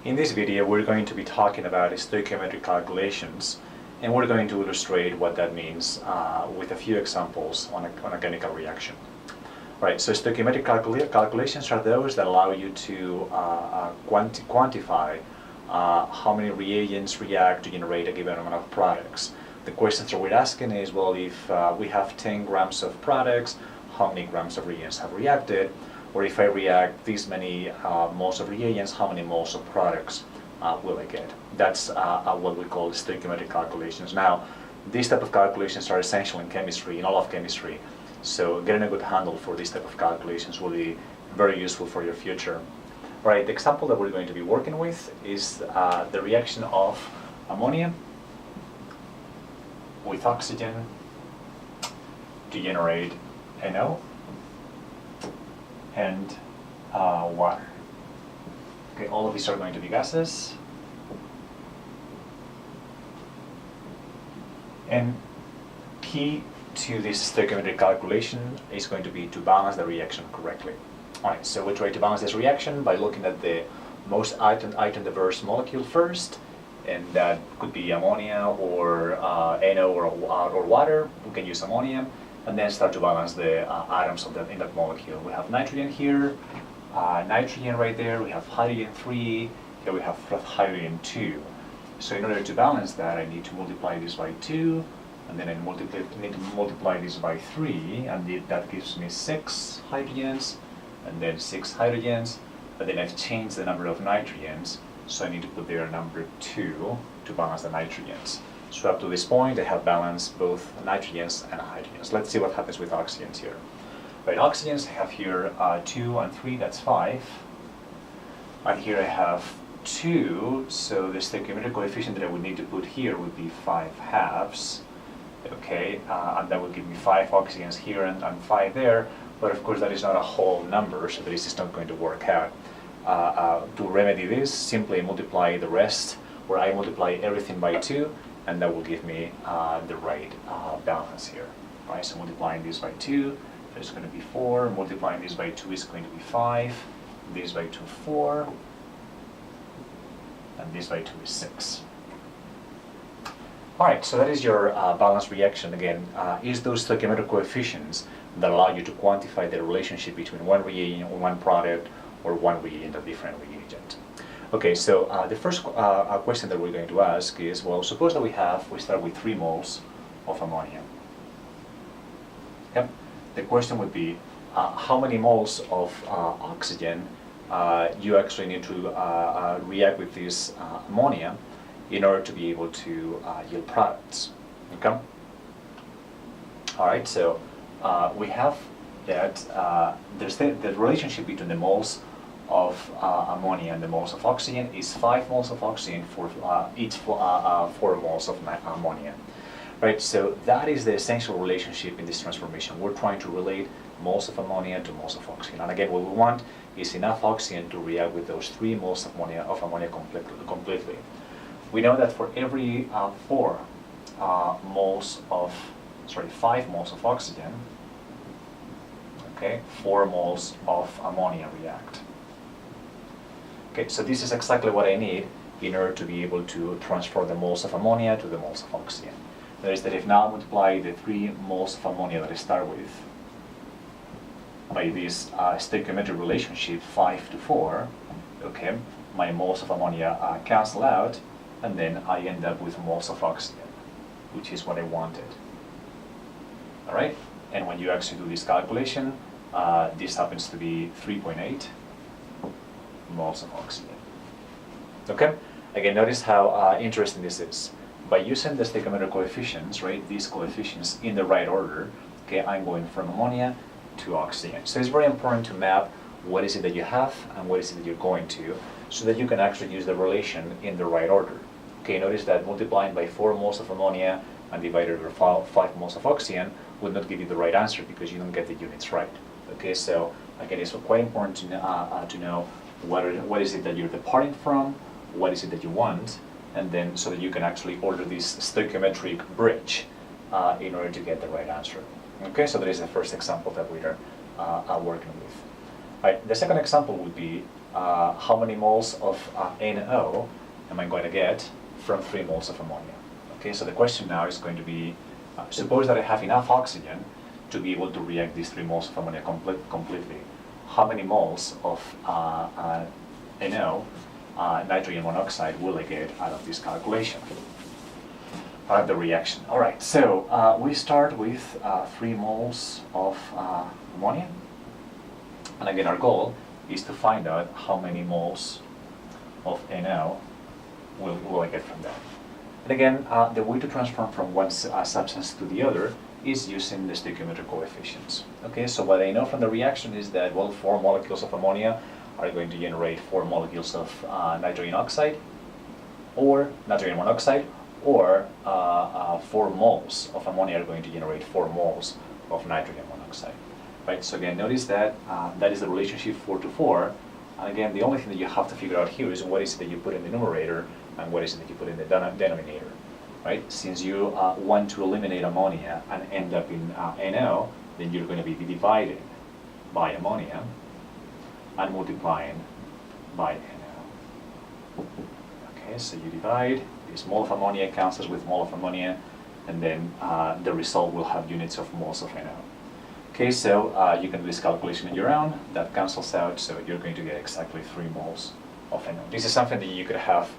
In this video, we're going to be talking about stoichiometric calculations, and we're going to illustrate what that means with a few examples on a chemical reaction. Right, so stoichiometric calculations are those that allow you to quantify how many reagents react to generate a given amount of products. The questions that we're asking is, well, if we have 10 grams of products, how many grams of reagents have reacted? Or if I react this many moles of reagents, how many moles of products will I get? That's what we call stoichiometric calculations. Now, these type of calculations are essential in chemistry, in all of chemistry. So getting a good handle for these type of calculations will be very useful for your future. Right, the example that we're going to be working with is the reaction of ammonia with oxygen to generate NO and water. Okay, all of these are going to be gases. And key to this stoichiometric calculation is going to be to balance the reaction correctly. Alright, so we try to balance this reaction by looking at the most item diverse molecule first, and that could be ammonia or NO or water. We can use ammonia, and then start to balance the atoms of in that molecule. We have nitrogen here, nitrogen right there, we have hydrogen 3, here we have hydrogen 2. So in order to balance that, I need to multiply this by 2, and then I need to multiply this by 3, and that gives me 6 hydrogens, and then 6 hydrogens, but then I've changed the number of nitrogens, so I need to put there a number 2 to balance the nitrogens. So up to this point, I have balanced both nitrogens and hydrogens. Let's see what happens with oxygens here. Right, oxygens I have here 2 and 3, that's 5. And here I have 2, so the stoichiometric coefficient that I would need to put here would be 5/2. Okay, and that would give me 5 oxygens here and 5 there, but of course that is not a whole number, so this is not going to work out. To remedy this, simply multiply the rest, where I multiply everything by 2, and that will give me the right balance here. Right, so multiplying this by 2, there's going to be 4, multiplying this by 2 is going to be 5, this by 2, 4, and this by 2 is 6. Alright, so that is your balanced reaction. Again, is those stoichiometric coefficients that allow you to quantify the relationship between one reagent or one product, or one reagent or different reagent. Okay, so the first question that we're going to ask is, well, suppose that we start with 3 moles of ammonia. Okay? The question would be, how many moles of oxygen you actually need to react with this ammonia in order to be able to yield products. Okay? All right, so we have that there's the relationship between the moles of ammonia and the moles of oxygen is 5 moles of oxygen for each 4 moles of ammonia. Right, so that is the essential relationship in this transformation. We're trying to relate moles of ammonia to moles of oxygen. And again, what we want is enough oxygen to react with those 3 moles of ammonia completely. We know that for every 5 moles of oxygen, okay, 4 moles of ammonia react. Okay, so this is exactly what I need in order to be able to transfer the moles of ammonia to the moles of oxygen. That is that if now I multiply the 3 moles of ammonia that I start with by this stoichiometric relationship 5 to 4, okay, my moles of ammonia cancel out, and then I end up with moles of oxygen, which is what I wanted. All right, and when you actually do this calculation, this happens to be 3.8 moles of oxygen. Okay, again, notice how interesting this is. By using the stoichiometric coefficients, right, these coefficients in the right order, okay, I'm going from ammonia to oxygen. So it's very important to map what is it that you have and what is it that you're going to, so that you can actually use the relation in the right order. Okay, notice that multiplying by 4 moles of ammonia and divided by 5 moles of oxygen would not give you the right answer because you don't get the units right. Okay, so again, it's quite important to know what is it that you're departing from, what is it that you want, and then so that you can actually order this stoichiometric bridge in order to get the right answer. Okay, so that is the first example that we are working with. Right. The second example would be how many moles of NO am I going to get from 3 moles of ammonia? Okay, so the question now is going to be, suppose that I have enough oxygen to be able to react these 3 moles of ammonia completely. How many moles of NO, nitrogen monoxide, will I get out of this calculation? Out of the reaction. All right, so we start with 3 moles of ammonia. And again, our goal is to find out how many moles of NO will I get from that. And again, the way to transform from one substance to the other is using the stoichiometric coefficients. Okay, so what I know from the reaction is that, well, 4 molecules of ammonia are going to generate 4 molecules of nitrogen oxide, or nitrogen monoxide, or 4 moles of ammonia are going to generate 4 moles of nitrogen monoxide. Right, so again, notice that that is the relationship 4 to 4. And again, the only thing that you have to figure out here is what is it that you put in the numerator and what is it that you put in the denominator. Right? Since you want to eliminate ammonia and end up in NO, then you're going to be dividing by ammonia and multiplying by NO. Okay, so you divide, this mole of ammonia cancels with mole of ammonia, and then the result will have units of moles of NO. Okay, so you can do this calculation on your own. That cancels out, so you're going to get exactly 3 moles of NO. This is something that you could have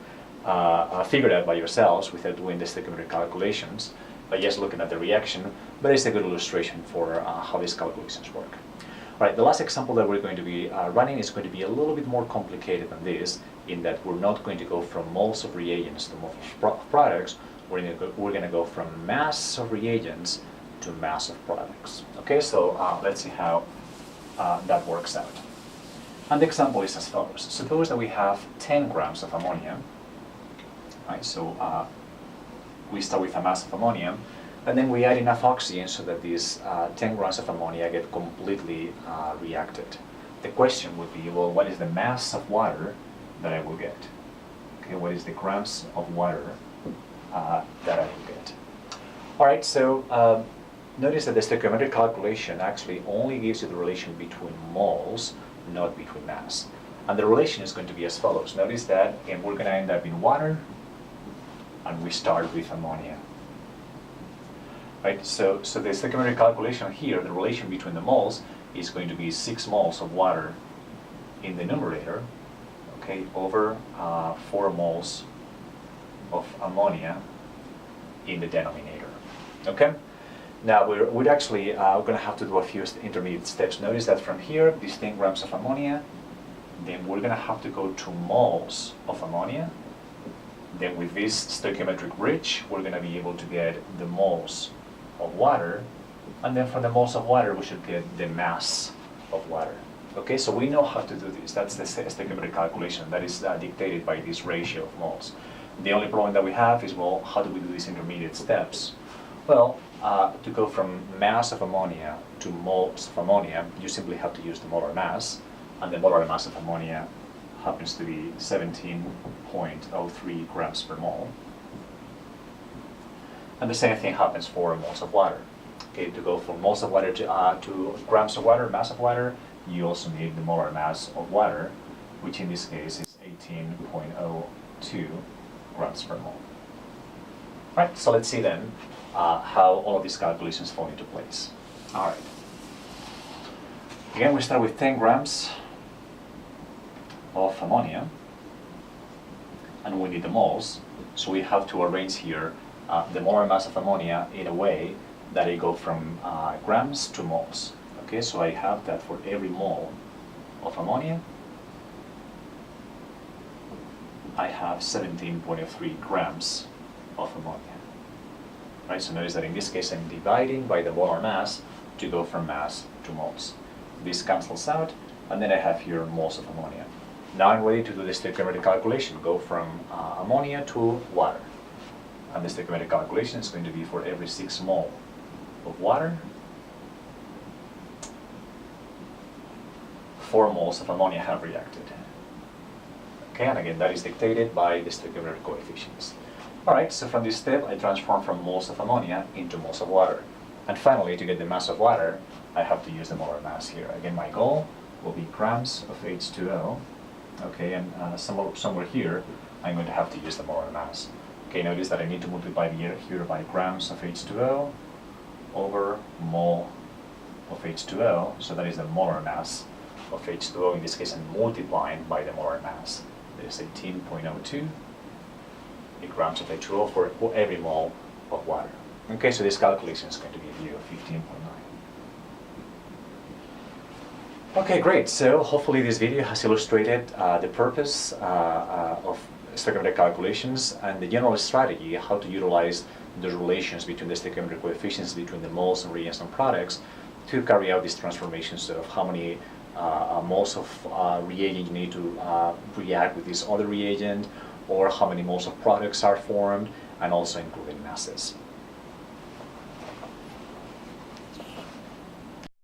figured out by yourselves without doing the stoichiometric calculations, by just looking at the reaction, but it's a good illustration for how these calculations work. All right, the last example that we're going to be running is going to be a little bit more complicated than this, in that we're not going to go from moles of reagents to moles of products. We're going to go from mass of reagents to mass of products. Okay, so let's see how that works out. And the example is as follows. Suppose that we have 10 grams of ammonia. Right, so we start with a mass of ammonia, and then we add enough oxygen so that these 10 grams of ammonia get completely reacted. The question would be, well, what is the mass of water that I will get? Okay, what is the grams of water that I will get? All right, so notice that the stoichiometric calculation actually only gives you the relation between moles, not between mass. And the relation is going to be as follows. Notice that, again, we're going to end up in water, and we start with ammonia. Right, so the stoichiometric calculation here, the relation between the moles is going to be 6 moles of water in the numerator, okay, over 4 moles of ammonia in the denominator. Okay? Now we're actually going to have to do a few intermediate steps. Notice that from here, these 10 grams of ammonia, then we're going to have to go to moles of ammonia. Then with this stoichiometric bridge, we're going to be able to get the moles of water, and then from the moles of water, we should get the mass of water. Okay, so we know how to do this. That's the stoichiometric calculation that is dictated by this ratio of moles. The only problem that we have is, well, how do we do these intermediate steps? Well, to go from mass of ammonia to moles of ammonia, you simply have to use the molar mass, and the molar mass of ammonia happens to be 17.03 grams per mole. And the same thing happens for moles of water. Okay, to go from moles of water to grams of water, mass of water, you also need the molar mass of water, which in this case is 18.02 grams per mole. All right, so let's see then how all of these calculations fall into place. All right. Again, we start with 10 grams of ammonia, and we need the moles, so we have to arrange here the molar mass of ammonia in a way that it go from grams to moles. Okay, so I have that for every mole of ammonia, I have 17.03 grams of ammonia. Right, so notice that in this case I'm dividing by the molar mass to go from mass to moles. This cancels out, and then I have here moles of ammonia. Now I'm ready to do the stoichiometric calculation, go from ammonia to water. And the stoichiometric calculation is going to be for every 6 mole of water, 4 moles of ammonia have reacted. Okay, and again, that is dictated by the stoichiometric coefficients. All right, so from this step, I transform from moles of ammonia into moles of water. And finally, to get the mass of water, I have to use the molar mass here. Again, my goal will be grams of H2O. Okay, and somewhere here, I'm going to have to use the molar mass. Okay, notice that I need to multiply here by grams of H2O over mole of H2O, so that is the molar mass of H2O. In this case, I'm multiplying by the molar mass. There's 18.02 grams of H2O for every mole of water. Okay, so this calculation is going to give you 15.9. Okay, great. So hopefully this video has illustrated the purpose of stoichiometric calculations and the general strategy, how to utilize the relations between the stoichiometric coefficients between the moles and reagents and products to carry out these transformations of how many moles of reagent you need to react with this other reagent, or how many moles of products are formed, and also including masses.